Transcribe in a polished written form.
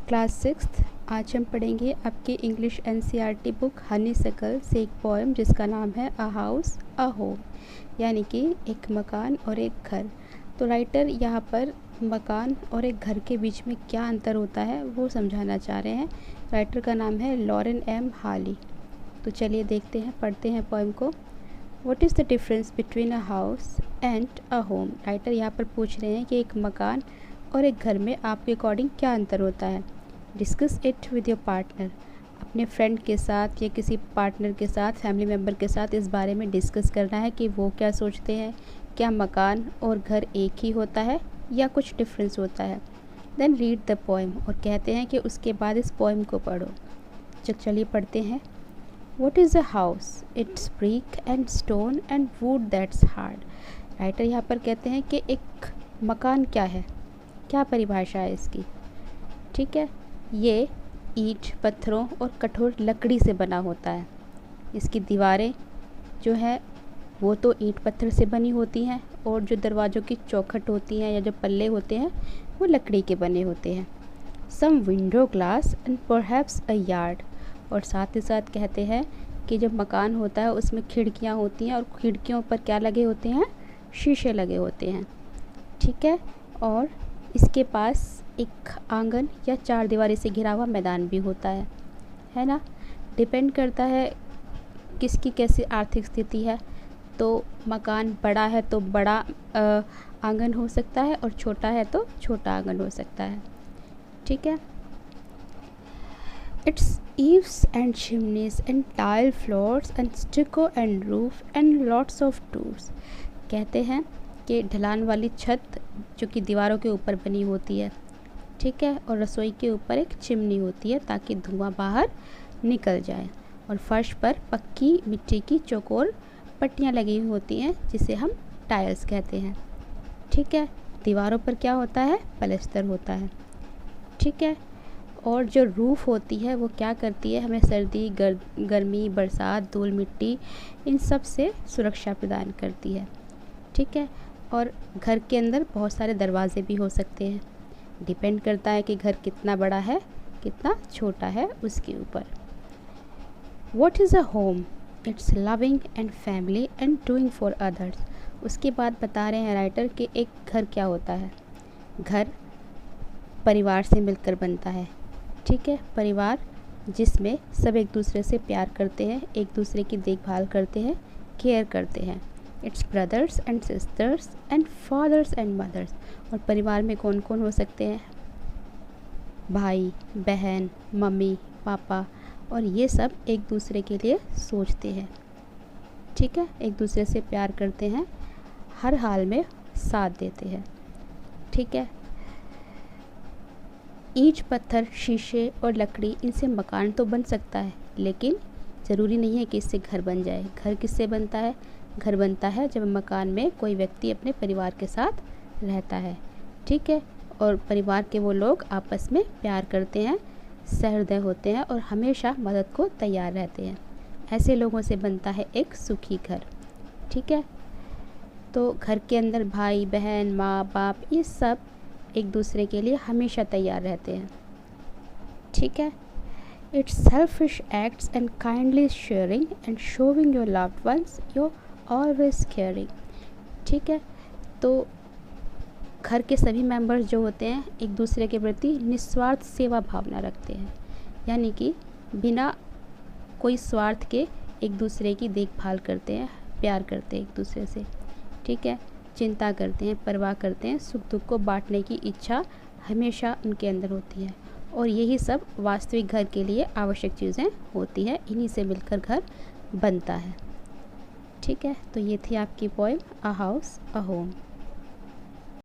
Class sixth. आज हम पढ़ेंगे आपके इंग्लिश एनसीईआरटी बुक हनीसकल से एक पोएम जिसका नाम है अ हाउस अ होम, यानी कि एक मकान और एक घर। तो राइटर यहाँ पर मकान और एक घर के बीच में क्या अंतर होता है वो समझाना चाह रहे हैं। राइटर का नाम है लॉरेन एम हाली। तो चलिए देखते हैं, पढ़ते हैं पोएम को। What is the difference between a house and a home. Writer यहाँ पर पूछ रहे हैं कि एक मकान और एक घर में आपके अकॉर्डिंग क्या अंतर होता है। Discuss it with your partner. अपने फ्रेंड के साथ या किसी पार्टनर के साथ, फैमिली मेम्बर के साथ इस बारे में डिस्कस करना है कि वो क्या सोचते हैं। क्या मकान और घर एक ही होता है या कुछ डिफरेंस होता है। देन रीड द पोएम, और कहते हैं कि उसके बाद इस पोएम को पढ़ो। चलिए पढ़ते हैं। What is a house? It's brick and stone and wood that's hard. Writer यहाँ पर कहते हैं कि एक मकान क्या है, क्या परिभाषा है इसकी। ठीक है, ये ईंट, पत्थरों और कठोर लकड़ी से बना होता है। इसकी दीवारें जो है वो तो ईंट पत्थर से बनी होती हैं, और जो दरवाज़ों की चौखट होती हैं या जो पल्ले होते हैं वो लकड़ी के बने होते हैं। Some window glass and perhaps a yard. और साथ ही साथ कहते हैं कि जब मकान होता है उसमें खिड़कियाँ होती हैं, और खिड़कियों पर क्या लगे होते हैं, शीशे लगे होते हैं। ठीक है, और इसके पास एक आंगन या चारदीवारी से घिरा हुआ मैदान भी होता है ना। डिपेंड करता है किसकी कैसी आर्थिक स्थिति है। तो मकान बड़ा है तो बड़ा आंगन हो सकता है, और छोटा है तो छोटा आंगन हो सकता है। ठीक है, Its eaves and chimneys and tile floors and stucco and roof and lots of doors. कहते हैं कि ढलान वाली छत जो कि दीवारों के ऊपर बनी होती है, ठीक है, और रसोई के ऊपर एक चिमनी होती है ताकि धुआं बाहर निकल जाए, और फर्श पर पक्की मिट्टी की चौकोर पट्टियाँ लगी हुई होती हैं जिसे हम टाइल्स कहते हैं। ठीक है, दीवारों पर क्या होता है, पलस्तर होता है। ठीक है, और जो रूफ़ होती है वो क्या करती है, हमें सर्दी, गर्मी, बरसात, धूल मिट्टी इन सब से सुरक्षा प्रदान करती है। ठीक है, और घर के अंदर बहुत सारे दरवाजे भी हो सकते हैं। डिपेंड करता है कि घर कितना बड़ा है कितना छोटा है उसके ऊपर। What is a home? It's loving and family and doing for others. उसके बाद बता रहे हैं राइटर कि एक घर क्या होता है। घर परिवार से मिलकर बनता है। ठीक है, परिवार जिसमें सब एक दूसरे से प्यार करते हैं, एक दूसरे की देखभाल करते हैं, केयर करते हैं। It's brothers and sisters and fathers and mothers. और परिवार में कौन कौन हो सकते हैं, भाई बहन, मम्मी पापा, और ये सब एक दूसरे के लिए सोचते हैं। ठीक है, एक दूसरे से प्यार करते हैं, हर हाल में साथ देते हैं। ठीक है, ईंट, पत्थर, शीशे और लकड़ी, इनसे मकान तो बन सकता है, लेकिन ज़रूरी नहीं है कि इससे घर बन जाए। घर किससे बनता है? घर बनता है जब मकान में कोई व्यक्ति अपने परिवार के साथ रहता है। ठीक है, और परिवार के वो लोग आपस में प्यार करते हैं, सहृदय होते हैं और हमेशा मदद को तैयार रहते हैं। ऐसे लोगों से बनता है एक सुखी घर। ठीक है, तो घर के अंदर भाई बहन, माँ बाप, ये सब एक दूसरे के लिए हमेशा तैयार रहते हैं। ठीक है, it's selfish acts and kindly sharing and showing your loved ones your always caring. ठीक है, तो घर के सभी मेंबर्स जो होते हैं एक दूसरे के प्रति निस्वार्थ सेवा भावना रखते हैं, यानी कि बिना कोई स्वार्थ के एक दूसरे की देखभाल करते हैं, प्यार करते हैं एक दूसरे से। ठीक है, चिंता करते हैं, परवाह करते हैं, सुख दुख को बांटने की इच्छा हमेशा उनके अंदर होती है, और यही सब वास्तविक घर के लिए आवश्यक चीज़ें होती हैं। इन्हीं से मिलकर घर बनता है। ठीक है, तो ये थी आपकी poem a house a home.